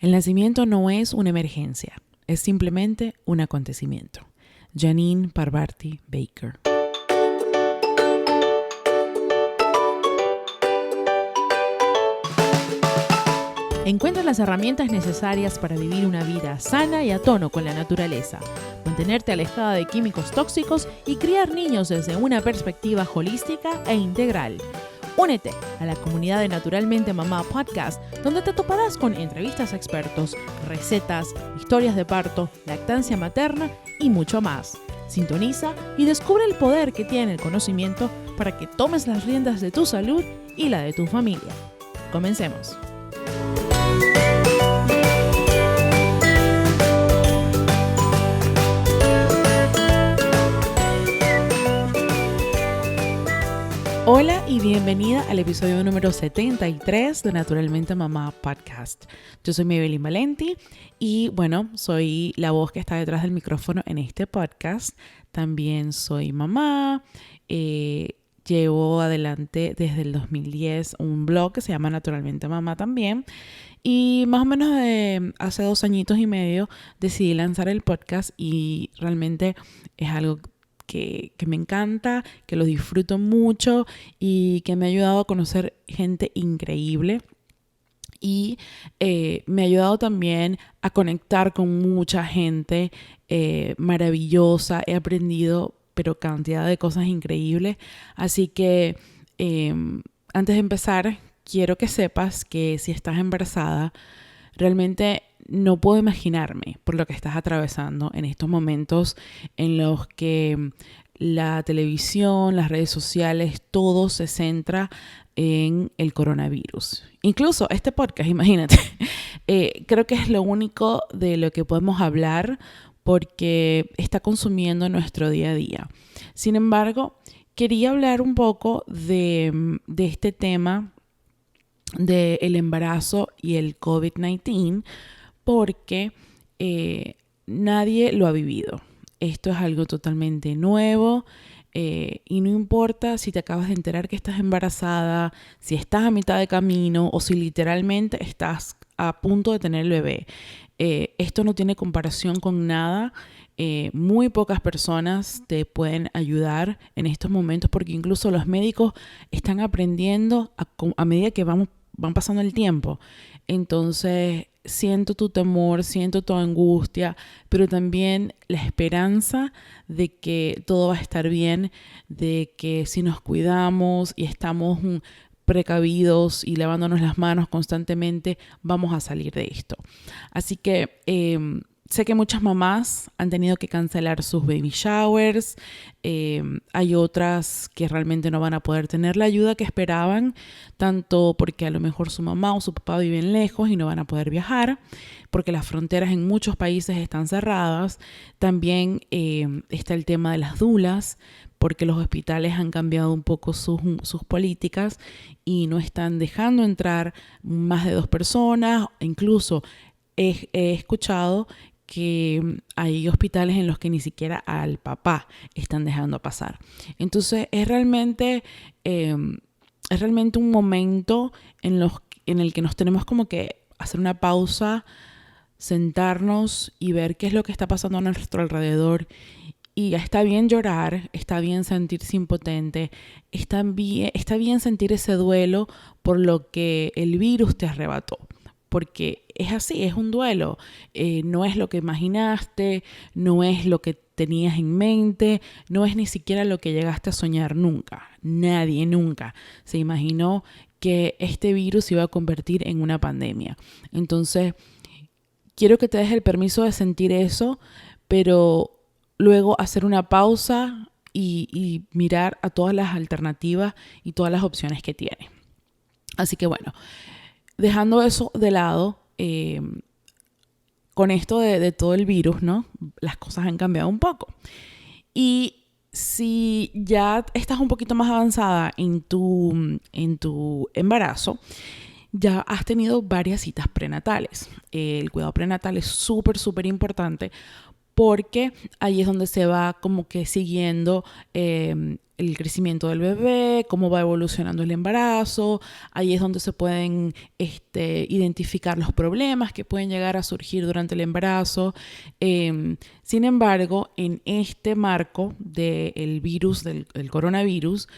El nacimiento no es una emergencia, es simplemente un acontecimiento. Janine Parvati Baker. Encuentra las herramientas necesarias para vivir una vida sana y a tono con la naturaleza, mantenerte alejada de químicos tóxicos y criar niños desde una perspectiva holística e integral. Únete a la comunidad de Naturalmente Mamá Podcast, donde te toparás con entrevistas a expertos, recetas, historias de parto, lactancia materna y mucho más. Sintoniza y descubre el poder que tiene el conocimiento para que tomes las riendas de tu salud y la de tu familia. Comencemos. Hola y bienvenida al episodio número 73 de Naturalmente Mamá Podcast. Yo soy Maybelline Valenti y bueno, soy la voz que está detrás del micrófono en este podcast. También soy mamá, llevo adelante desde el 2010 un blog que se llama Naturalmente Mamá también. Y más o menos hace 2 añitos y medio decidí lanzar el podcast y realmente es algo que me encanta, que lo disfruto mucho y que me ha ayudado a conocer gente increíble. Y me ha ayudado también a conectar con mucha gente maravillosa. He aprendido, pero cantidad de cosas increíbles. Así que antes de empezar, quiero que sepas que si estás embarazada, realmente no puedo imaginarme por lo que estás atravesando en estos momentos en los que la televisión, las redes sociales, todo se centra en el coronavirus. Incluso este podcast, imagínate, creo que es lo único de lo que podemos hablar porque está consumiendo nuestro día a día. Sin embargo, quería hablar un poco de este tema del embarazo y el COVID-19 porque nadie lo ha vivido. Esto es algo totalmente nuevo y no importa si te acabas de enterar que estás embarazada, si estás a mitad de camino o si literalmente estás a punto de tener el bebé. Esto no tiene comparación con nada. Muy pocas personas te pueden ayudar en estos momentos porque incluso los médicos están aprendiendo a medida que van pasando el tiempo. Entonces siento tu temor, siento tu angustia, pero también la esperanza de que todo va a estar bien, de que si nos cuidamos y estamos precavidos y lavándonos las manos constantemente, vamos a salir de esto. Así que sé que muchas mamás han tenido que cancelar sus baby showers. Hay otras que realmente no van a poder tener la ayuda que esperaban, tanto porque a lo mejor su mamá o su papá viven lejos y no van a poder viajar, porque las fronteras en muchos países están cerradas. También está el tema de las dulas, porque los hospitales han cambiado un poco sus políticas y no están dejando entrar más de 2 personas. Incluso he escuchado que hay hospitales en los que ni siquiera al papá están dejando pasar. Entonces es realmente un momento en el que nos tenemos como que hacer una pausa, sentarnos y ver qué es lo que está pasando a nuestro alrededor. Y está bien llorar, está bien sentirse impotente, está bien sentir ese duelo por lo que el virus te arrebató. Porque es así, es un duelo. No es lo que imaginaste, no es lo que tenías en mente, no es ni siquiera lo que llegaste a soñar nunca. Nadie nunca se imaginó que este virus se iba a convertir en una pandemia. Entonces, quiero que te des el permiso de sentir eso, pero luego hacer una pausa y mirar a todas las alternativas y todas las opciones que tiene. Así que bueno, dejando eso de lado, con esto de todo el virus, ¿no? Las cosas han cambiado un poco. Y si ya estás un poquito más avanzada en tu embarazo, ya has tenido varias citas prenatales. El cuidado prenatal es súper, súper importante porque ahí es donde se va como que siguiendo el crecimiento del bebé, cómo va evolucionando el embarazo. Ahí es donde se pueden identificar los problemas que pueden llegar a surgir durante el embarazo. Sin embargo, en este marco del virus, del coronavirus,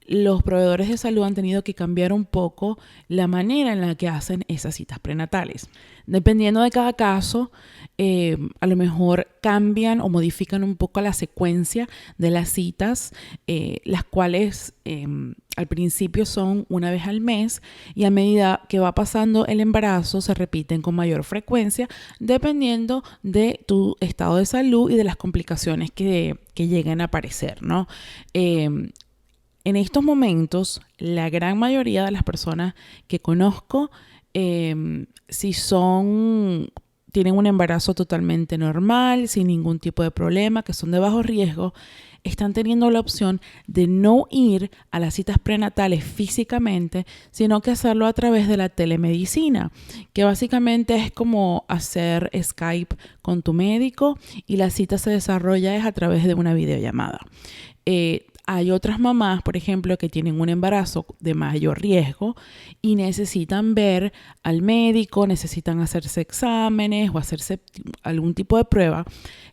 los proveedores de salud han tenido que cambiar un poco la manera en la que hacen esas citas prenatales. Dependiendo de cada caso, a lo mejor cambian o modifican un poco la secuencia de las citas, las cuales al principio son una vez al mes y a medida que va pasando el embarazo se repiten con mayor frecuencia dependiendo de tu estado de salud y de las complicaciones que lleguen a aparecer, ¿no? En estos momentos, la gran mayoría de las personas que conozco, si tienen un embarazo totalmente normal, sin ningún tipo de problema, que son de bajo riesgo, están teniendo la opción de no ir a las citas prenatales físicamente, sino que hacerlo a través de la telemedicina, que básicamente es como hacer Skype con tu médico y la cita se desarrolla a través de una videollamada. Hay otras mamás, por ejemplo, que tienen un embarazo de mayor riesgo y necesitan ver al médico, necesitan hacerse exámenes o hacerse algún tipo de prueba.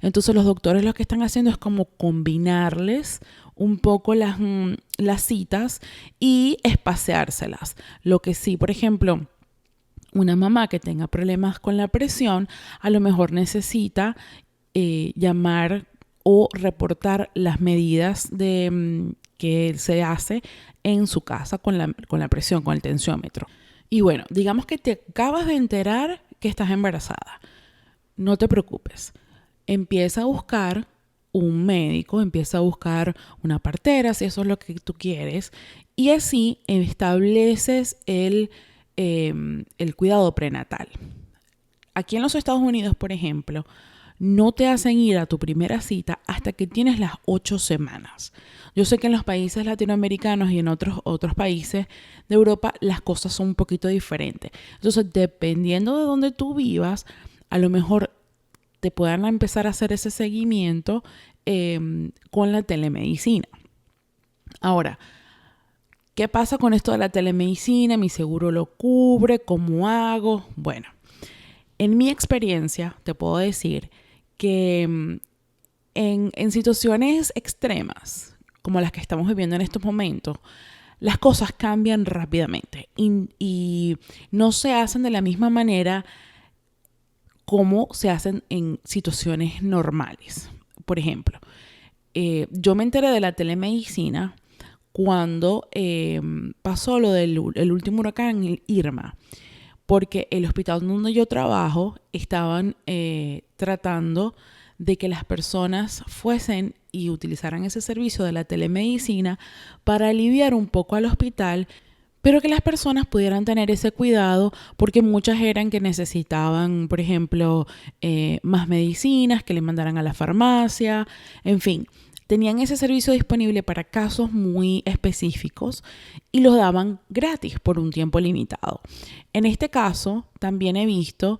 Entonces los doctores lo que están haciendo es como combinarles un poco las citas y espaciárselas. Lo que sí, por ejemplo, una mamá que tenga problemas con la presión, a lo mejor necesita llamar o reportar las medidas que se hace en su casa con la presión, con el tensiómetro. Y bueno, digamos que te acabas de enterar que estás embarazada. No te preocupes. Empieza a buscar un médico, empieza a buscar una partera, si eso es lo que tú quieres, y así estableces el cuidado prenatal. Aquí en los Estados Unidos, por ejemplo, no te hacen ir a tu primera cita hasta que tienes las 8 semanas. Yo sé que en los países latinoamericanos y en otros países de Europa las cosas son un poquito diferentes. Entonces, dependiendo de dónde tú vivas, a lo mejor te puedan empezar a hacer ese seguimiento con la telemedicina. Ahora, ¿qué pasa con esto de la telemedicina? ¿Mi seguro lo cubre? ¿Cómo hago? Bueno, en mi experiencia te puedo decir que en situaciones extremas, como las que estamos viviendo en estos momentos, las cosas cambian rápidamente y no se hacen de la misma manera como se hacen en situaciones normales. Por ejemplo, yo me enteré de la telemedicina cuando pasó lo del último huracán Irma, porque el hospital donde yo trabajo estaban tratando de que las personas fuesen y utilizaran ese servicio de la telemedicina para aliviar un poco al hospital, pero que las personas pudieran tener ese cuidado porque muchas eran que necesitaban, por ejemplo, más medicinas, que le mandaran a la farmacia, en fin. Tenían ese servicio disponible para casos muy específicos y los daban gratis por un tiempo limitado. En este caso, también he visto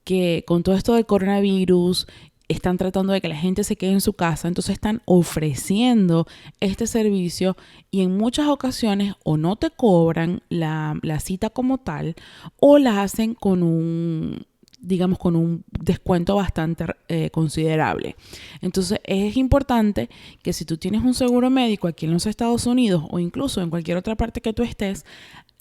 que con todo esto del coronavirus están tratando de que la gente se quede en su casa, entonces están ofreciendo este servicio y en muchas ocasiones o no te cobran la cita como tal o la hacen con un descuento bastante considerable. Entonces es importante que si tú tienes un seguro médico aquí en los Estados Unidos o incluso en cualquier otra parte que tú estés,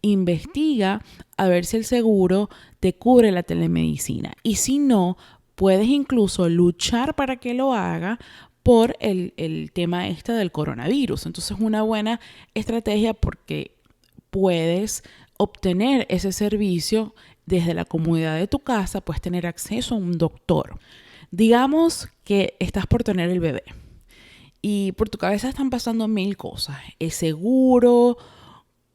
investiga a ver si el seguro te cubre la telemedicina y si no, puedes incluso luchar para que lo haga por el tema del coronavirus. Entonces es una buena estrategia porque puedes obtener ese servicio desde la comodidad de tu casa, puedes tener acceso a un doctor. Digamos que estás por tener el bebé y por tu cabeza están pasando 1000 cosas. ¿Es seguro?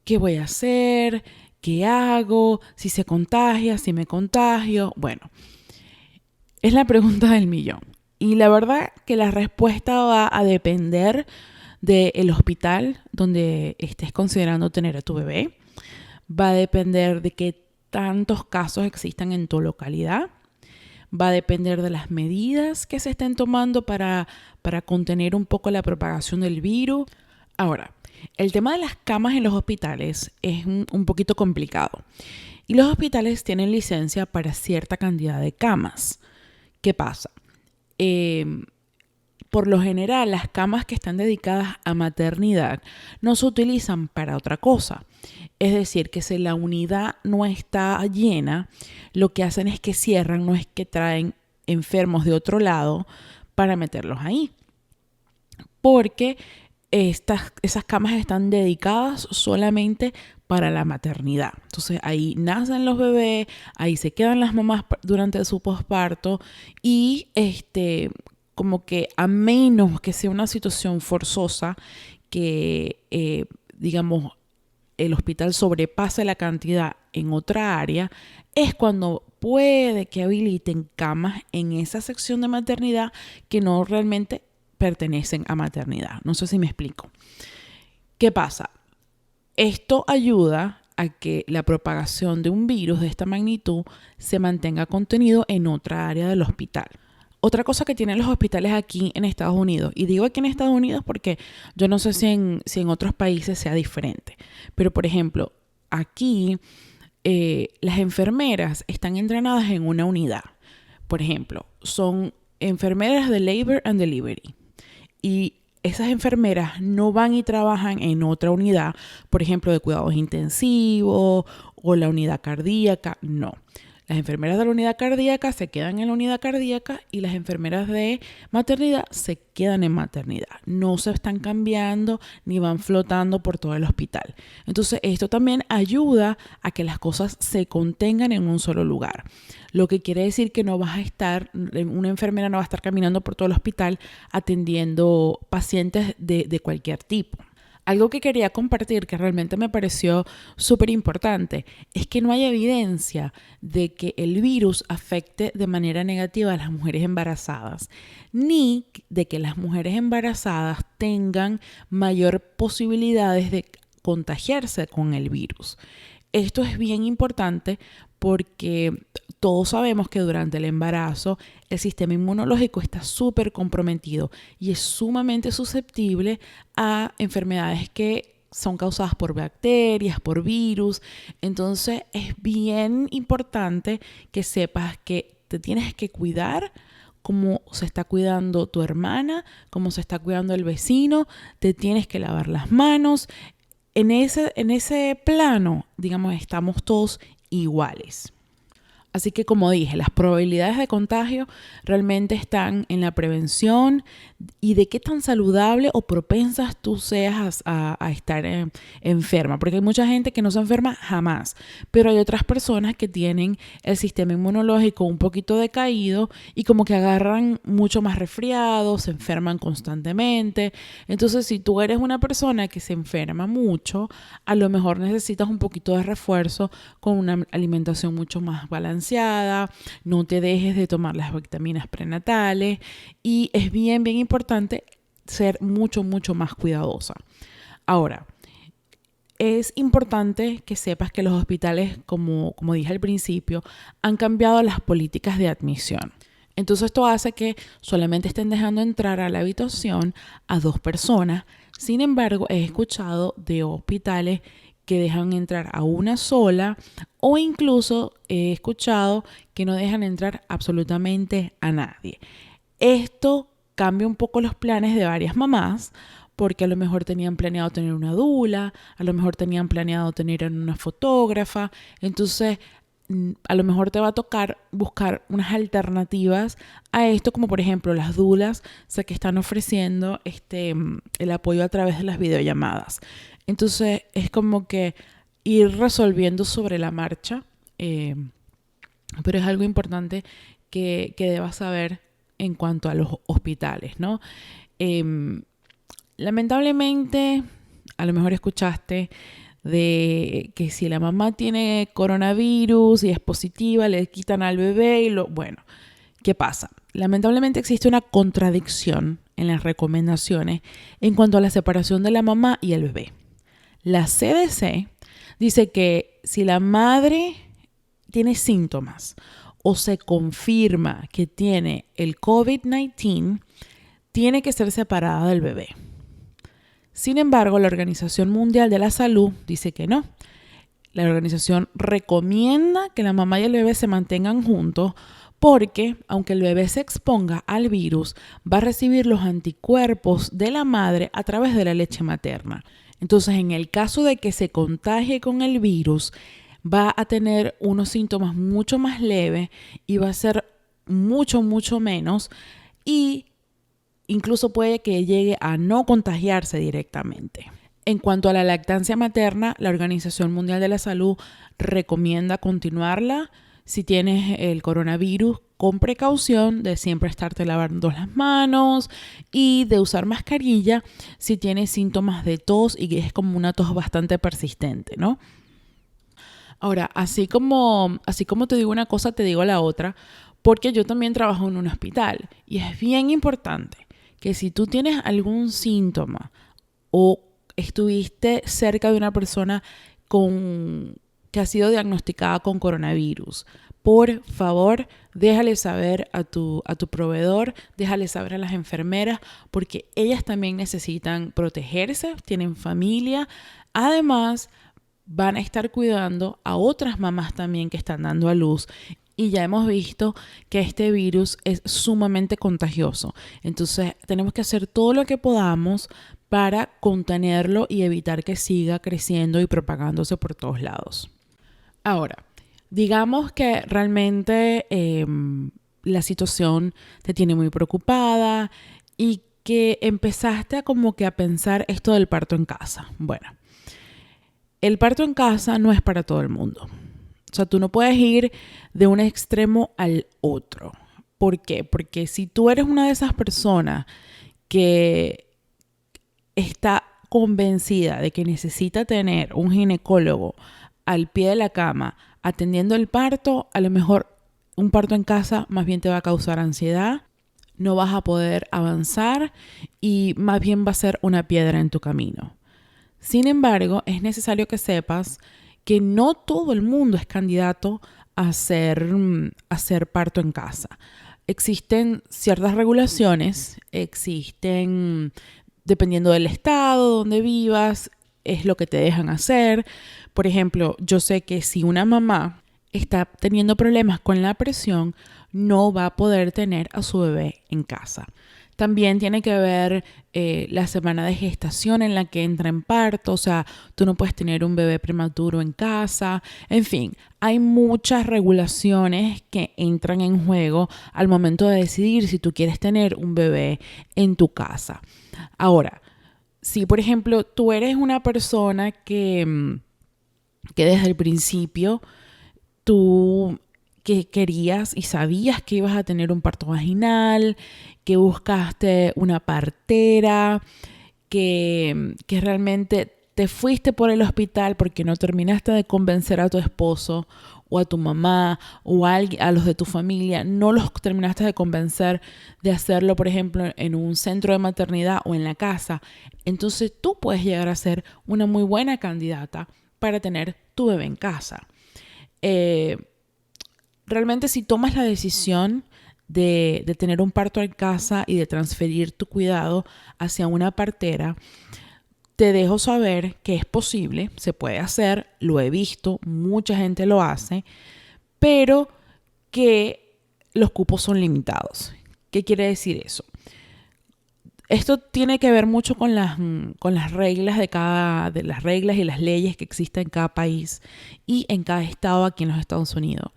¿Qué voy a hacer? ¿Qué hago? ¿Si se contagia? ¿Si me contagio? Bueno, es la pregunta del millón. Y la verdad que la respuesta va a depender del hospital donde estés considerando tener a tu bebé. Va a depender de qué tantos casos existan en tu localidad. va a depender de las medidas que se estén tomando para contener un poco la propagación del virus. Ahora, el tema de las camas en los hospitales es un poquito complicado. Y los hospitales tienen licencia para cierta cantidad de camas. ¿Qué pasa? Por lo general, las camas que están dedicadas a maternidad no se utilizan para otra cosa. Es decir, que si la unidad no está llena, lo que hacen es que cierran, no es que traen enfermos de otro lado para meterlos ahí. Porque esas camas están dedicadas solamente para la maternidad. Entonces ahí nacen los bebés, ahí se quedan las mamás durante su posparto y como que a menos que sea una situación forzosa que digamos el hospital sobrepase la cantidad en otra área, es cuando puede que habiliten camas en esa sección de maternidad que no realmente pertenecen a maternidad. No sé si me explico. ¿Qué pasa? Esto ayuda a que la propagación de un virus de esta magnitud se mantenga contenido en otra área del hospital. Otra cosa que tienen los hospitales aquí en Estados Unidos, y digo aquí en Estados Unidos porque yo no sé si en otros países sea diferente, pero por ejemplo, aquí las enfermeras están entrenadas en una unidad. Por ejemplo, son enfermeras de Labor and Delivery. Y esas enfermeras no van y trabajan en otra unidad, por ejemplo, de cuidados intensivos o la unidad cardíaca, no. Las enfermeras de la unidad cardíaca se quedan en la unidad cardíaca y las enfermeras de maternidad se quedan en maternidad. No se están cambiando ni van flotando por todo el hospital. Entonces, esto también ayuda a que las cosas se contengan en un solo lugar. Lo que quiere decir que una enfermera no va a estar caminando por todo el hospital atendiendo pacientes de cualquier tipo. Algo que quería compartir que realmente me pareció súper importante es que no hay evidencia de que el virus afecte de manera negativa a las mujeres embarazadas, ni de que las mujeres embarazadas tengan mayor posibilidades de contagiarse con el virus. Esto es bien importante porque todos sabemos que durante el embarazo el sistema inmunológico está súper comprometido y es sumamente susceptible a enfermedades que son causadas por bacterias, por virus. Entonces es bien importante que sepas que te tienes que cuidar como se está cuidando tu hermana, como se está cuidando el vecino, te tienes que lavar las manos. En ese plano, digamos, estamos todos iguales. Así que, como dije, las probabilidades de contagio realmente están en la prevención y de qué tan saludable o propensas tú seas a estar enferma. Porque hay mucha gente que no se enferma jamás, pero hay otras personas que tienen el sistema inmunológico un poquito decaído y como que agarran mucho más resfriados, se enferman constantemente. Entonces, si tú eres una persona que se enferma mucho, a lo mejor necesitas un poquito de refuerzo con una alimentación mucho más balanceada. No te dejes de tomar las vitaminas prenatales y es bien importante ser mucho más cuidadosa. Ahora, es importante que sepas que los hospitales, como dije al principio, han cambiado las políticas de admisión. Entonces esto hace que solamente estén dejando entrar a la habitación a 2 personas. Sin embargo, he escuchado de hospitales que dejan entrar a una sola o incluso he escuchado que no dejan entrar absolutamente a nadie. Esto cambia un poco los planes de varias mamás porque a lo mejor tenían planeado tener una dula, a lo mejor tenían planeado tener una fotógrafa, entonces a lo mejor te va a tocar buscar unas alternativas a esto, como por ejemplo las dulas, sé que están ofreciendo el apoyo a través de las videollamadas. Entonces es como que ir resolviendo sobre la marcha, pero es algo importante que debas saber en cuanto a los hospitales, ¿no? Lamentablemente, a lo mejor escuchaste de que si la mamá tiene coronavirus y es positiva, le quitan al bebé bueno, ¿qué pasa? Lamentablemente existe una contradicción en las recomendaciones en cuanto a la separación de la mamá y el bebé. La CDC dice que si la madre tiene síntomas o se confirma que tiene el COVID-19, tiene que ser separada del bebé. Sin embargo, la Organización Mundial de la Salud dice que no. La organización recomienda que la mamá y el bebé se mantengan juntos porque, aunque el bebé se exponga al virus, va a recibir los anticuerpos de la madre a través de la leche materna. Entonces, en el caso de que se contagie con el virus, va a tener unos síntomas mucho más leves y va a ser mucho menos, y incluso puede que llegue a no contagiarse directamente. En cuanto a la lactancia materna, la Organización Mundial de la Salud recomienda continuarla si tienes el coronavirus, con precaución de siempre estarte lavando las manos y de usar mascarilla si tienes síntomas de tos y que es como una tos bastante persistente, ¿no? Ahora, así como te digo una cosa, te digo la otra, porque yo también trabajo en un hospital y es bien importante que si tú tienes algún síntoma o estuviste cerca de una persona que ha sido diagnosticada con coronavirus, por favor, déjale saber a tu proveedor, déjale saber a las enfermeras, porque ellas también necesitan protegerse, tienen familia. Además, van a estar cuidando a otras mamás también que están dando a luz. Y ya hemos visto que este virus es sumamente contagioso. Entonces, tenemos que hacer todo lo que podamos para contenerlo y evitar que siga creciendo y propagándose por todos lados. Ahora, digamos que realmente la situación te tiene muy preocupada y que empezaste a pensar esto del parto en casa. Bueno, el parto en casa no es para todo el mundo. O sea, tú no puedes ir de un extremo al otro. ¿Por qué? Porque si tú eres una de esas personas que está convencida de que necesita tener un ginecólogo al pie de la cama atendiendo el parto, a lo mejor un parto en casa más bien te va a causar ansiedad, no vas a poder avanzar y más bien va a ser una piedra en tu camino. Sin embargo, es necesario que sepas que no todo el mundo es candidato a hacer parto en casa. Existen ciertas regulaciones, dependiendo del estado donde vivas, es lo que te dejan hacer. Por ejemplo, yo sé que si una mamá está teniendo problemas con la presión, no va a poder tener a su bebé en casa. También tiene que ver la semana de gestación en la que entra en parto. O sea, tú no puedes tener un bebé prematuro en casa. En fin, hay muchas regulaciones que entran en juego al momento de decidir si tú quieres tener un bebé en tu casa. Ahora, si por ejemplo tú eres una persona que desde el principio tú que querías y sabías que ibas a tener un parto vaginal, que buscaste una partera, que realmente te fuiste por el hospital porque no terminaste de convencer a tu esposo o a tu mamá o a los de tu familia, no los terminaste de convencer de hacerlo, por ejemplo, en un centro de maternidad o en la casa, entonces tú puedes llegar a ser una muy buena candidata para tener tu bebé en casa. Realmente si tomas la decisión de tener un parto en casa y de transferir tu cuidado hacia una partera, te dejo saber que es posible, se puede hacer, lo he visto, mucha gente lo hace, pero que los cupos son limitados. ¿Qué quiere decir eso? Esto tiene que ver mucho con las reglas de las reglas y las leyes que existen en cada país y en cada estado aquí en los Estados Unidos.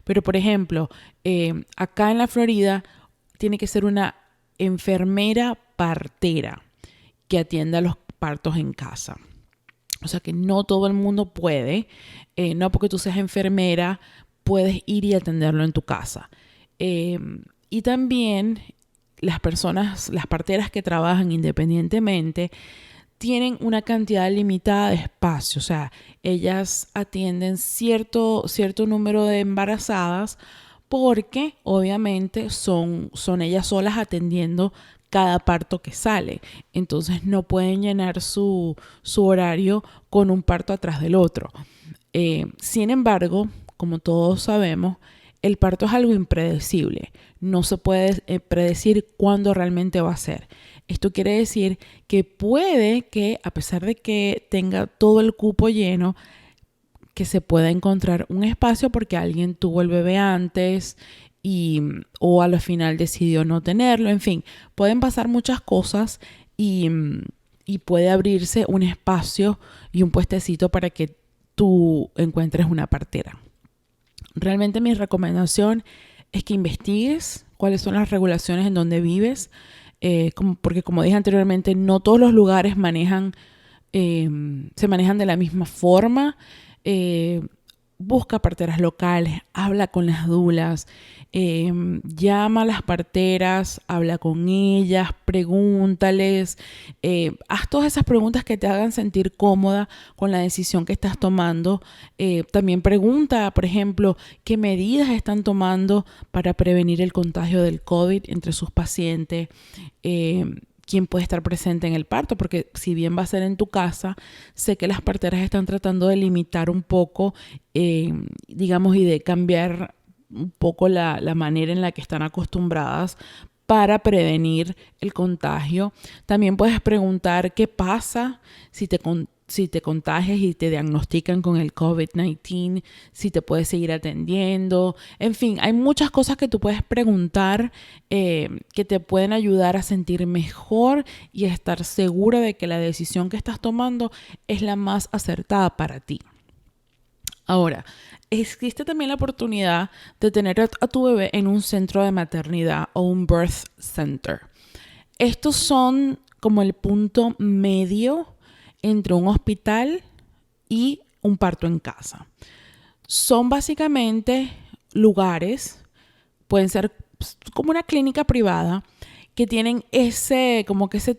Pero, por ejemplo, acá en la Florida tiene que ser una enfermera partera que atienda los partos en casa. O sea que no todo el mundo puede, no porque tú seas enfermera, puedes ir y atenderlo en tu casa. Y también las parteras que trabajan independientemente, tienen una cantidad limitada de espacio. O sea, ellas atienden cierto número de embarazadas porque obviamente son ellas solas atendiendo cada parto que sale. Entonces no pueden llenar su horario con un parto atrás del otro. Sin embargo, como todos sabemos, el parto es algo impredecible. No se puede predecir cuándo realmente va a ser. Esto quiere decir que puede que, a pesar de que tenga todo el cupo lleno, que se pueda encontrar un espacio porque alguien tuvo el bebé antes o a la final decidió no tenerlo. En fin, pueden pasar muchas cosas y puede abrirse un espacio y un puestecito para que tú encuentres una partera. Realmente mi recomendación es que investigues cuáles son las regulaciones en donde vives, porque como dije anteriormente, no todos los lugares se manejan de la misma forma. Busca parteras locales, habla con las dulas, llama a las parteras, habla con ellas, pregúntales, haz todas esas preguntas que te hagan sentir cómoda con la decisión que estás tomando. También pregunta, por ejemplo, qué medidas están tomando para prevenir el contagio del COVID entre sus pacientes. Quién puede estar presente en el parto, porque si bien va a ser en tu casa, sé que las parteras están tratando de limitar un poco, digamos, y de cambiar un poco la manera en la que están acostumbradas para prevenir el contagio. También puedes preguntar qué pasa si te contagias y te diagnostican con el COVID-19, si te puedes seguir atendiendo. En fin, hay muchas cosas que tú puedes preguntar que te pueden ayudar a sentir mejor y a estar segura de que la decisión que estás tomando es la más acertada para ti. Ahora, existe también la oportunidad de tener a tu bebé en un centro de maternidad o un birth center. Estos son como el punto medio entre un hospital y un parto en casa. Son básicamente lugares, pueden ser como una clínica privada, que tienen ese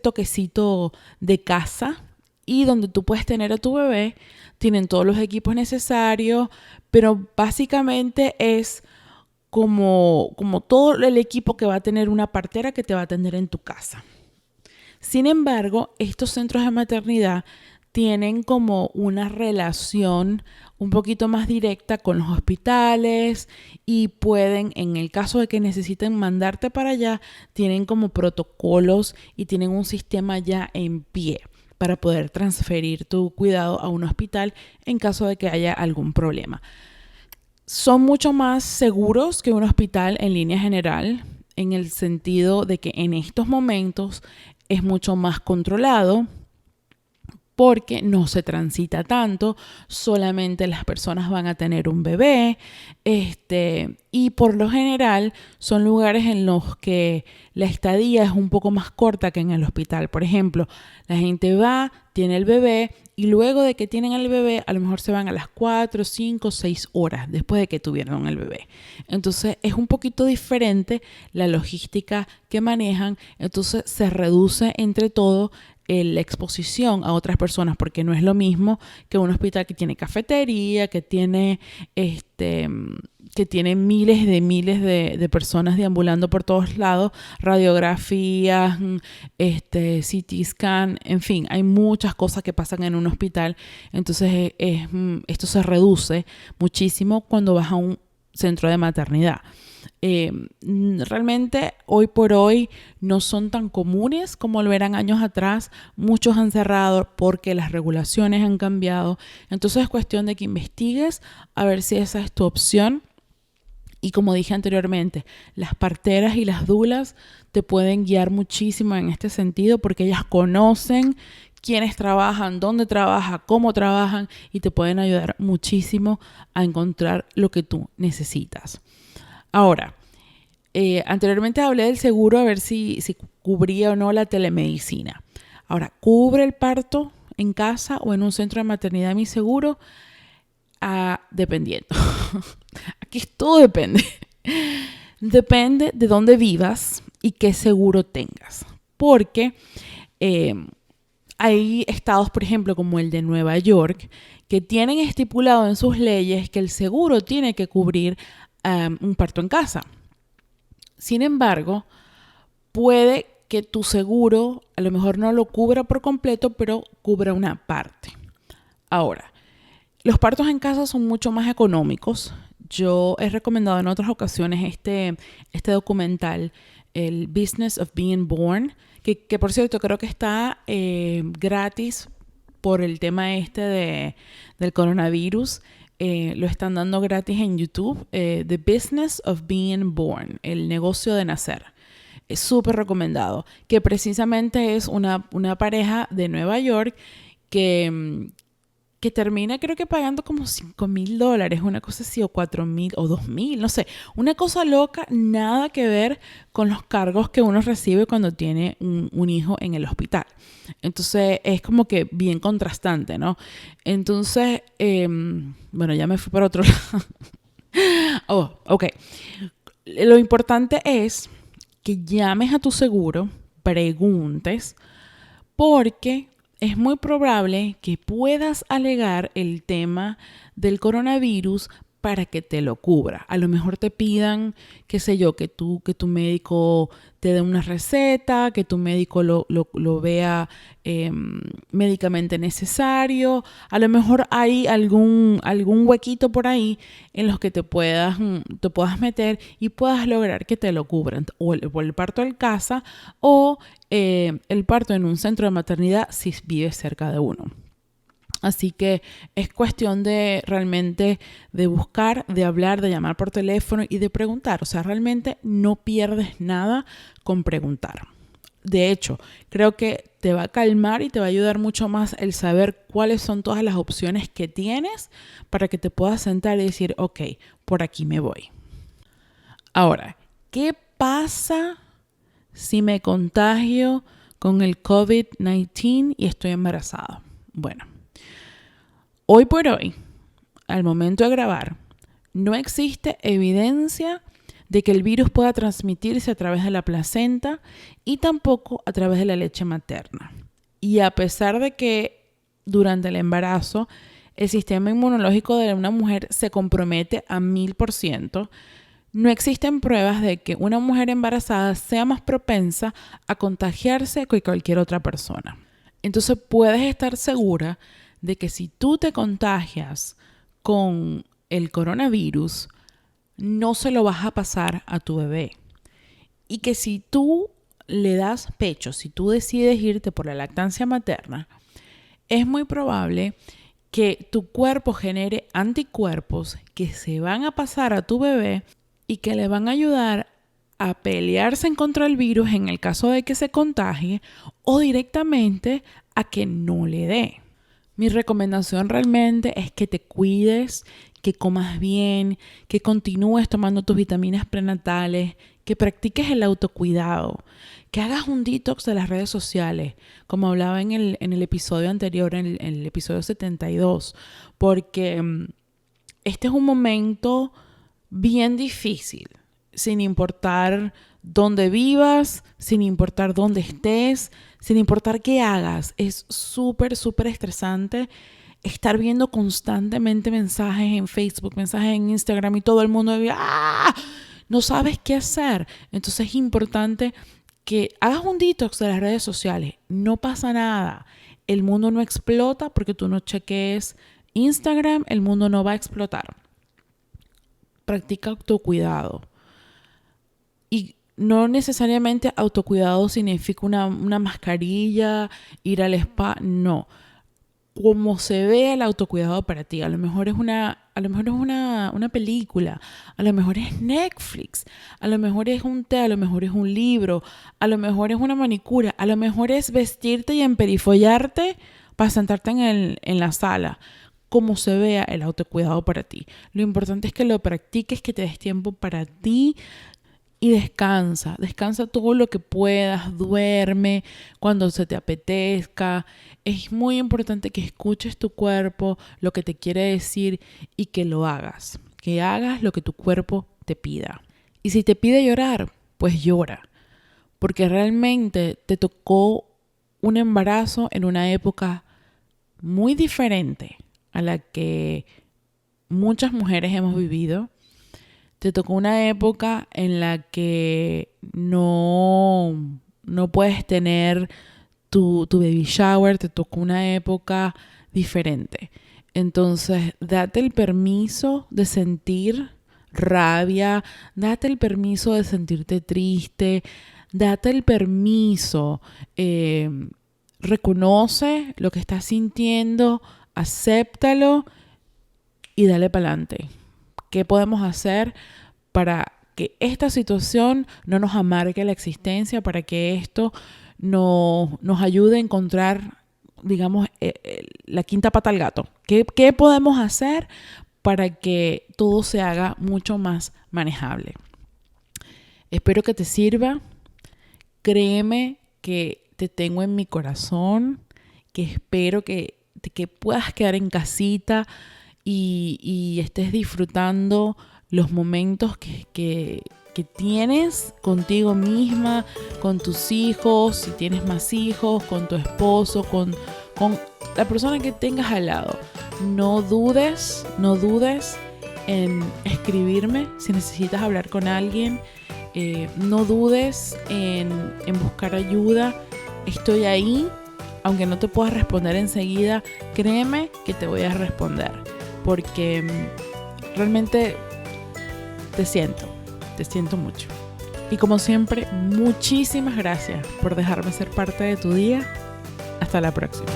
toquecito de casa y donde tú puedes tener a tu bebé. Tienen todos los equipos necesarios, pero básicamente es como todo el equipo que va a tener una partera que te va a atender en tu casa. Sin embargo, estos centros de maternidad tienen como una relación un poquito más directa con los hospitales y pueden, en el caso de que necesiten mandarte para allá, tienen como protocolos y tienen un sistema ya en pie para poder transferir tu cuidado a un hospital en caso de que haya algún problema. Son mucho más seguros que un hospital en línea general, en el sentido de que en estos momentos es mucho más controlado porque no se transita tanto, solamente las personas van a tener un bebé, y por lo general son lugares en los que la estadía es un poco más corta que en el hospital. Por ejemplo, la gente va, tiene el bebé y luego de que tienen el bebé a lo mejor se van a las 4, 5, 6 horas después de que tuvieron el bebé. Entonces es un poquito diferente la logística que manejan, entonces se reduce entre todo la exposición a otras personas, porque no es lo mismo que un hospital que tiene cafetería, que tiene miles de personas deambulando por todos lados, radiografías, CT scan, en fin, hay muchas cosas que pasan en un hospital. Entonces esto se reduce muchísimo cuando vas a un centro de maternidad. Realmente hoy por hoy no son tan comunes como lo eran años atrás. Muchos han cerrado porque las regulaciones han cambiado. Entonces es cuestión de que investigues a ver si esa es tu opción. Y como dije anteriormente, las parteras y las dulas te pueden guiar muchísimo en este sentido porque ellas conocen quiénes trabajan, dónde trabajan, cómo trabajan y te pueden ayudar muchísimo a encontrar lo que tú necesitas. Ahora, anteriormente hablé del seguro a ver si cubría o no la telemedicina. Ahora, ¿cubre el parto en casa o en un centro de maternidad mi seguro? Dependiendo. Aquí todo depende. Depende de dónde vivas y qué seguro tengas. Porque hay estados, por ejemplo, como el de Nueva York, que tienen estipulado en sus leyes que el seguro tiene que cubrir un parto en casa. Sin embargo, puede que tu seguro a lo mejor no lo cubra por completo, pero cubra una parte. Ahora, los partos en casa son mucho más económicos, yo he recomendado en otras ocasiones este documental, el Business of Being Born, que por cierto creo que está gratis por el tema del coronavirus. Lo están dando gratis en YouTube. The Business of Being Born, el negocio de nacer. Es súper recomendado. Que precisamente es una pareja de Nueva York que termina creo que pagando como $5,000, una cosa así, o 4,000 o 2,000, no sé. Una cosa loca, nada que ver con los cargos que uno recibe cuando tiene un hijo en el hospital. Entonces es como que bien contrastante, ¿no? Entonces, bueno, ya me fui para otro lado. Oh, ok. Lo importante es que llames a tu seguro, preguntes, porque es muy probable que puedas alegar el tema del coronavirus para que te lo cubra. A lo mejor te pidan, qué sé yo, que tu médico te dé una receta, que tu médico lo vea médicamente necesario. A lo mejor hay algún huequito por ahí en los que te puedas meter y puedas lograr que te lo cubran. O el parto en casa o el parto en un centro de maternidad si vives cerca de uno. Así que es cuestión de realmente de buscar, de hablar, de llamar por teléfono y de preguntar. O sea, realmente no pierdes nada con preguntar. De hecho, creo que te va a calmar y te va a ayudar mucho más el saber cuáles son todas las opciones que tienes para que te puedas sentar y decir, ok, por aquí me voy. Ahora, ¿qué pasa si me contagio con el COVID-19 y estoy embarazada? Bueno. Hoy por hoy, al momento de grabar, no existe evidencia de que el virus pueda transmitirse a través de la placenta y tampoco a través de la leche materna. Y a pesar de que durante el embarazo el sistema inmunológico de una mujer se compromete a 1000%, no existen pruebas de que una mujer embarazada sea más propensa a contagiarse que cualquier otra persona. Entonces puedes estar segura de que si tú te contagias con el coronavirus, no se lo vas a pasar a tu bebé. Y que si tú le das pecho, si tú decides irte por la lactancia materna, es muy probable que tu cuerpo genere anticuerpos que se van a pasar a tu bebé y que le van a ayudar a pelearse en contra del virus en el caso de que se contagie o directamente a que no le dé. Mi recomendación realmente es que te cuides, que comas bien, que continúes tomando tus vitaminas prenatales, que practiques el autocuidado, que hagas un detox de las redes sociales, como hablaba en el episodio anterior, en el episodio 72, porque este es un momento bien difícil, sin importar dónde vivas, sin importar dónde estés, sin importar qué hagas. Es súper, súper estresante estar viendo constantemente mensajes en Facebook, mensajes en Instagram y todo el mundo no sabes qué hacer. Entonces es importante que hagas un detox de las redes sociales. No pasa nada. El mundo no explota porque tú no cheques Instagram. El mundo no va a explotar. Practica autocuidado. Y no necesariamente autocuidado significa una mascarilla, ir al spa, no. Como se ve el autocuidado para ti, a lo mejor es una película, a lo mejor es Netflix, a lo mejor es un té, a lo mejor es un libro, a lo mejor es una manicura, a lo mejor es vestirte y emperifollarte para sentarte en la sala. Como se vea el autocuidado para ti. Lo importante es que lo practiques, que te des tiempo para ti y descansa todo lo que puedas, duerme cuando se te apetezca. Es muy importante que escuches tu cuerpo, lo que te quiere decir y que lo hagas, que hagas lo que tu cuerpo te pida. Y si te pide llorar, pues llora, porque realmente te tocó un embarazo en una época muy diferente a la que muchas mujeres hemos vivido. Te tocó una época en la que no puedes tener tu baby shower, te tocó una época diferente. Entonces, date el permiso de sentir rabia, date el permiso de sentirte triste, date el permiso, reconoce lo que estás sintiendo, acéptalo y dale para adelante. ¿Qué podemos hacer para que esta situación no nos amargue la existencia, para que esto nos ayude a encontrar, digamos, la quinta pata al gato? ¿Qué podemos hacer para que todo se haga mucho más manejable? Espero que te sirva. Créeme que te tengo en mi corazón, que espero que puedas quedar en casita y estés disfrutando los momentos que tienes contigo misma, con tus hijos, si tienes más hijos, con tu esposo, con la persona que tengas al lado. No dudes en escribirme si necesitas hablar con alguien. No dudes en buscar ayuda. Estoy ahí, aunque no te pueda responder enseguida. Créeme que te voy a responder, porque realmente te siento mucho. Y como siempre, muchísimas gracias por dejarme ser parte de tu día. Hasta la próxima.